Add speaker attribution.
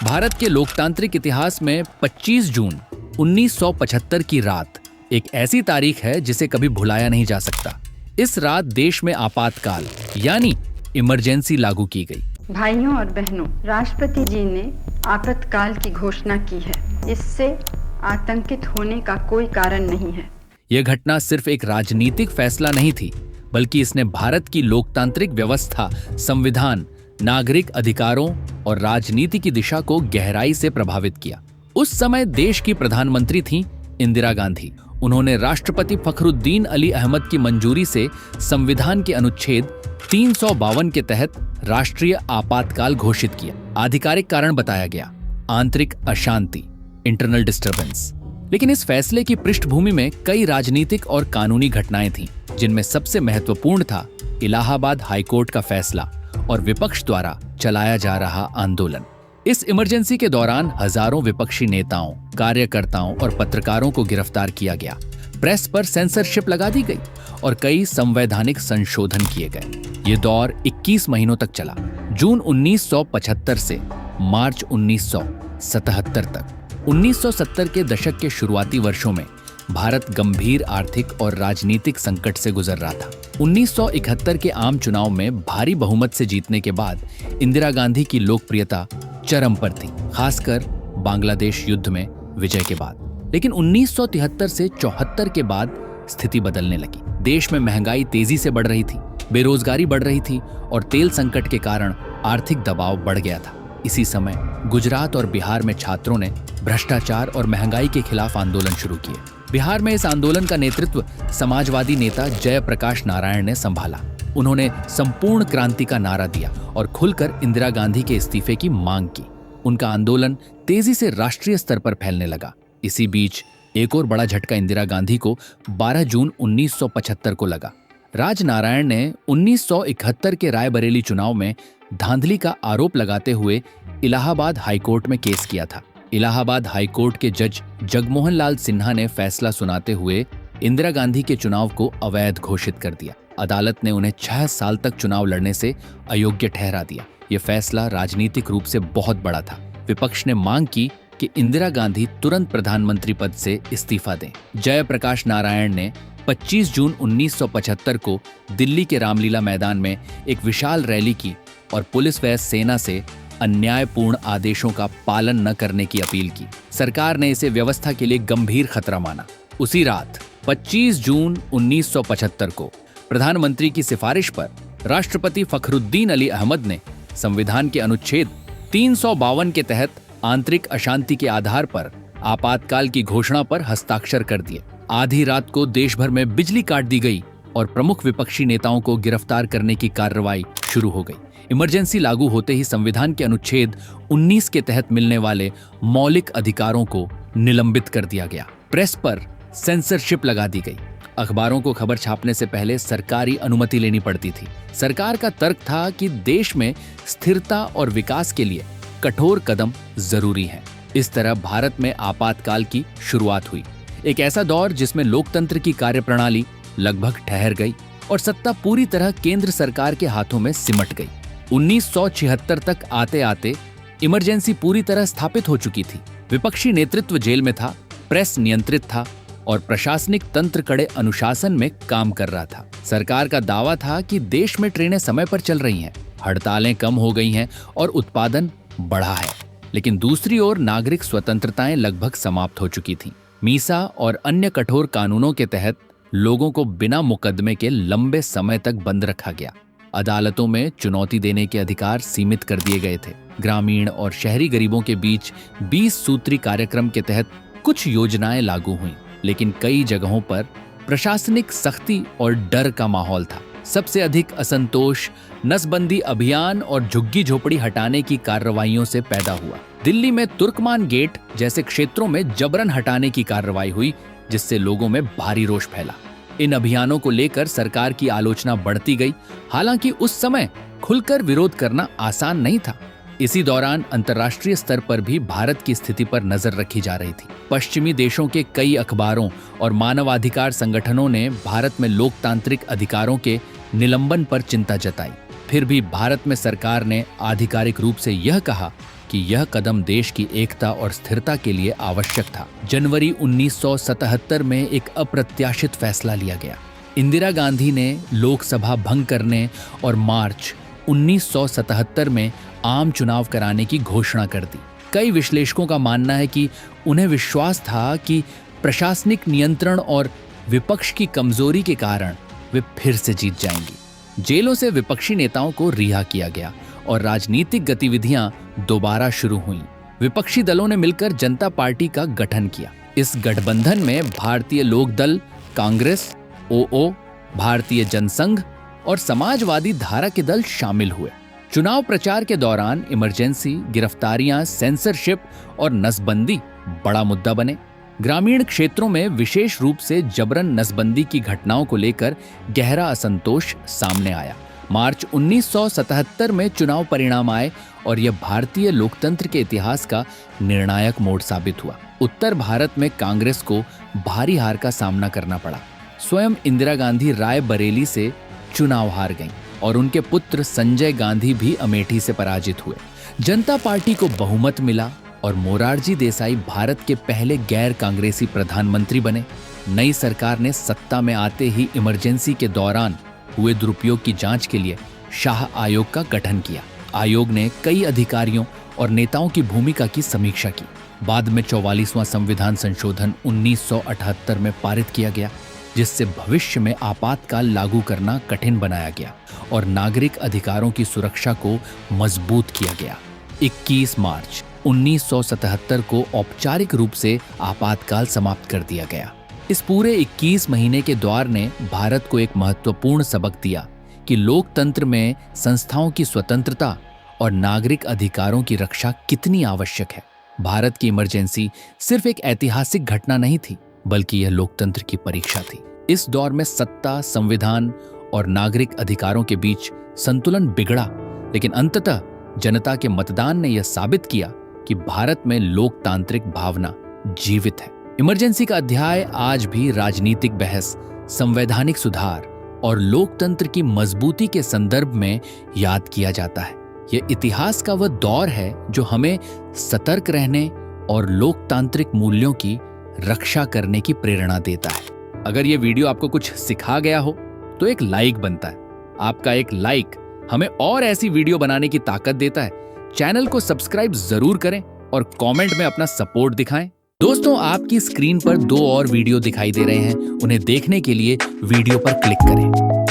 Speaker 1: भारत के लोकतांत्रिक इतिहास में 25 जून 1975 की रात एक ऐसी तारीख है जिसे कभी भुलाया नहीं जा सकता। इस रात देश में आपातकाल यानी इमरजेंसी लागू की गई।
Speaker 2: भाइयों और बहनों, राष्ट्रपति जी ने आपातकाल की घोषणा की है। इससे आतंकित होने का कोई कारण नहीं है।
Speaker 1: यह घटना सिर्फ एक राजनीतिक फैसला नहीं थी, बल्कि इसने भारत की लोकतांत्रिक व्यवस्था, संविधान, नागरिक अधिकारों और राजनीति की दिशा को गहराई से प्रभावित किया। उस समय देश की प्रधानमंत्री थीं इंदिरा गांधी। उन्होंने राष्ट्रपति फखरुद्दीन अली अहमद की मंजूरी से संविधान के अनुच्छेद 352 के तहत राष्ट्रीय आपातकाल घोषित किया। आधिकारिक कारण बताया गया आंतरिक अशांति, इंटरनल डिस्टर्बेंस। लेकिन इस फैसले की पृष्ठभूमि में कई राजनीतिक और कानूनी घटनाएं थीं, जिनमें सबसे महत्वपूर्ण था इलाहाबाद हाईकोर्ट का फैसला और विपक्ष द्वारा चलाया जा रहा आंदोलन। इस इमरजेंसी के दौरान हजारों विपक्षी नेताओं, कार्यकर्ताओं और पत्रकारों को गिरफ्तार किया गया। प्रेस पर सेंसरशिप लगा दी गई और कई संवैधानिक संशोधन किए गए। ये दौर 21 महीनों तक चला, जून 1975 से मार्च 1977 तक। 1970 के दशक के शुरुआती वर्षों में भारत गंभीर आर्थिक और राजनीतिक संकट से गुजर रहा था। 1971 के आम चुनाव में भारी बहुमत से जीतने के बाद इंदिरा गांधी की लोकप्रियता चरम पर थी, खासकर बांग्लादेश युद्ध में विजय के बाद। लेकिन 1973 से 74 के बाद स्थिति बदलने लगी। देश में महंगाई तेजी से बढ़ रही थी, बेरोजगारी बढ़ रही थी और तेल संकट के कारण आर्थिक दबाव बढ़ गया था। इसी समय गुजरात और बिहार में छात्रों ने भ्रष्टाचार और महंगाई के खिलाफ आंदोलन शुरू किए। बिहार में इस आंदोलन का नेतृत्व समाजवादी नेता जयप्रकाश नारायण ने संभाला। उन्होंने संपूर्ण क्रांति का नारा दिया और खुलकर इंदिरा गांधी के इस्तीफे की मांग की। उनका आंदोलन तेजी से राष्ट्रीय स्तर पर फैलने लगा। इसी बीच एक और बड़ा झटका इंदिरा गांधी को 12 जून 1975 को लगा। राजनारायण ने 1971 के रायबरेली चुनाव में धांधली का आरोप लगाते हुए इलाहाबाद हाईकोर्ट में केस किया था। इलाहाबाद हाईकोर्ट के जज जगमोहन लाल सिन्हा ने फैसला सुनाते हुए इंदिरा गांधी के चुनाव को अवैध घोषित कर दिया। अदालत ने उन्हें 6 साल तक चुनाव लड़ने से अयोग्य ठहरा दिया। यह फैसला राजनीतिक रूप से बहुत बड़ा था। विपक्ष ने मांग की कि इंदिरा गांधी तुरंत प्रधानमंत्री पद से इस्तीफा दें। जयप्रकाश नारायण ने 25 जून 1975 को दिल्ली के रामलीला मैदान में एक विशाल रैली की और पुलिस व सेना से अन्यायपूर्ण आदेशों का पालन न करने की अपील की। सरकार ने इसे व्यवस्था के लिए गंभीर खतरा माना। उसी रात 25 जून 1975 को प्रधानमंत्री की सिफारिश पर राष्ट्रपति फखरुद्दीन अली अहमद ने संविधान के अनुच्छेद 352 के तहत आंतरिक अशांति के आधार पर आपातकाल की घोषणा पर हस्ताक्षर कर दिए। आधी रात को देश भर में बिजली काट दी गई और प्रमुख विपक्षी नेताओं को गिरफ्तार करने की कार्रवाई शुरू हो गई। इमरजेंसी लागू होते ही संविधान के अनुच्छेद 19 के तहत मिलने वाले मौलिक अधिकारों को निलंबित कर दिया गया। प्रेस पर सेंसरशिप लगा दी गई। अखबारों को खबर छापने से पहले सरकारी अनुमति लेनी पड़ती थी। सरकार का तर्क था कि देश में स्थिरता और विकास के लिए कठोर कदम जरूरी है। इस तरह भारत में आपातकाल की शुरुआत हुई। एक ऐसा दौर जिसमें लोकतंत्र की कार्यप्रणाली लगभग ठहर गई और सत्ता पूरी तरह केंद्र सरकार के हाथों में सिमट गई। 1976 तक आते आते इमरजेंसी पूरी तरह स्थापित हो चुकी थी। विपक्षी नेतृत्व जेल में था, प्रेस नियंत्रित था और प्रशासनिक तंत्र कड़े अनुशासन में काम कर रहा था। सरकार का दावा था कि देश में ट्रेनें समय पर चल रही हैं, हड़तालें कम हो गई हैं और उत्पादन बढ़ा है। लेकिन दूसरी ओर नागरिक स्वतंत्रताएं लगभग समाप्त हो चुकी थीं। मीसा और अन्य कठोर कानूनों के तहत लोगों को बिना मुकदमे के लंबे समय तक बंद रखा गया। अदालतों में चुनौती देने के अधिकार सीमित कर दिए गए थे। ग्रामीण और शहरी गरीबों के बीच 20 सूत्री कार्यक्रम के तहत कुछ योजनाएं लागू हुईं, लेकिन कई जगहों पर प्रशासनिक सख्ती और डर का माहौल था। सबसे अधिक असंतोष नसबंदी अभियान और झुग्गी झोपड़ी हटाने की कार्रवाइयों से पैदा हुआ। दिल्ली में तुर्कमान गेट जैसे क्षेत्रों में जबरन हटाने की कार्रवाई हुई, जिससे लोगों में भारी रोष फैला। इन अभियानों को लेकर सरकार की आलोचना बढ़ती गई। हालांकि उस समय खुलकर विरोध करना आसान नहीं था। इसी दौरान अंतर्राष्ट्रीय स्तर पर भी भारत की स्थिति पर नजर रखी जा रही थी। पश्चिमी देशों के कई अखबारों और मानवाधिकार संगठनों ने भारत में लोकतांत्रिक अधिकारों के निलंबन पर चिंता जताई। फिर भी भारत में सरकार ने आधिकारिक रूप से यह कहा कि कि यह कदम देश की एकता और स्थिरता के लिए आवश्यक था। जनवरी 1977 में एक अप्रत्याशित फैसला लिया गया। इंदिरा गांधी ने लोकसभा भंग करने और मार्च 1977 में आम चुनाव कराने की घोषणा कर दी। कई विश्लेषकों का मानना है कि उन्हें विश्वास था कि प्रशासनिक नियंत्रण और विपक्ष की कमजोरी के कारण वे फिर से जीत जाएंगी। जेलों से विपक्षी नेताओं को रिहा किया गया और राजनीतिक गतिविधियां दोबारा शुरू हुईं। विपक्षी दलों ने मिलकर जनता पार्टी का गठन किया। इस गठबंधन में भारतीय लोक दल, कांग्रेस, ओओ, भारतीय जनसंघ और समाजवादी धारा के दल शामिल हुए। चुनाव प्रचार के दौरान इमरजेंसी, गिरफ्तारियां, सेंसरशिप और नसबंदी बड़ा मुद्दा बने। ग्रामीण क्षेत्रों में विशेष रूप से जबरन नसबंदी की घटनाओं को लेकर गहरा असंतोष सामने आया। मार्च 1977 में चुनाव परिणाम आए और यह भारतीय लोकतंत्र के इतिहास का निर्णायक मोड़ साबित हुआ। उत्तर भारत में कांग्रेस को भारी हार का सामना करना पड़ा। स्वयं इंदिरा गांधी रायबरेली से चुनाव हार गईं और उनके पुत्र संजय गांधी भी अमेठी से पराजित हुए। जनता पार्टी को बहुमत मिला और मोरारजी देसाई भारत के पहले गैर कांग्रेसी प्रधानमंत्री बने। नई सरकार ने सत्ता में आते ही इमरजेंसी के दौरान हुए दुरुपयोग की जांच के लिए शाह आयोग का गठन किया। आयोग ने कई अधिकारियों और नेताओं की भूमिका की समीक्षा की। बाद में 44वां संविधान संशोधन 1978 में पारित किया गया, जिससे भविष्य में आपातकाल लागू करना कठिन बनाया गया और नागरिक अधिकारों की सुरक्षा को मजबूत किया गया। 21 मार्च 1977 को औपचारिक रूप से आपातकाल समाप्त कर दिया गया। इस पूरे 21 महीने के दौर ने भारत को एक महत्वपूर्ण सबक दिया कि लोकतंत्र में संस्थाओं की स्वतंत्रता और नागरिक अधिकारों की रक्षा कितनी आवश्यक है। भारत की इमरजेंसी सिर्फ एक ऐतिहासिक घटना नहीं थी, बल्कि यह लोकतंत्र की परीक्षा थी। इस दौर में सत्ता, संविधान और नागरिक अधिकारों के बीच संतुलन बिगड़ा, लेकिन अंततः जनता के मतदान ने यह साबित किया कि भारत में लोकतांत्रिक भावना जीवित है। इमरजेंसी का अध्याय आज भी राजनीतिक बहस, संवैधानिक सुधार और लोकतंत्र की मजबूती के संदर्भ में याद किया जाता है। यह इतिहास का वह दौर है जो हमें सतर्क रहने और लोकतांत्रिक मूल्यों की रक्षा करने की प्रेरणा देता है। अगर यह वीडियो आपको कुछ सिखा गया हो तो एक लाइक बनता है। आपका एक लाइक हमें और ऐसी वीडियो बनाने की ताकत देता है। चैनल को सब्सक्राइब जरूर करें और कमेंट में अपना सपोर्ट दिखाएं। दोस्तों, आपकी स्क्रीन पर 2 और वीडियो दिखाई दे रहे हैं। उन्हें देखने के लिए वीडियो पर क्लिक करें।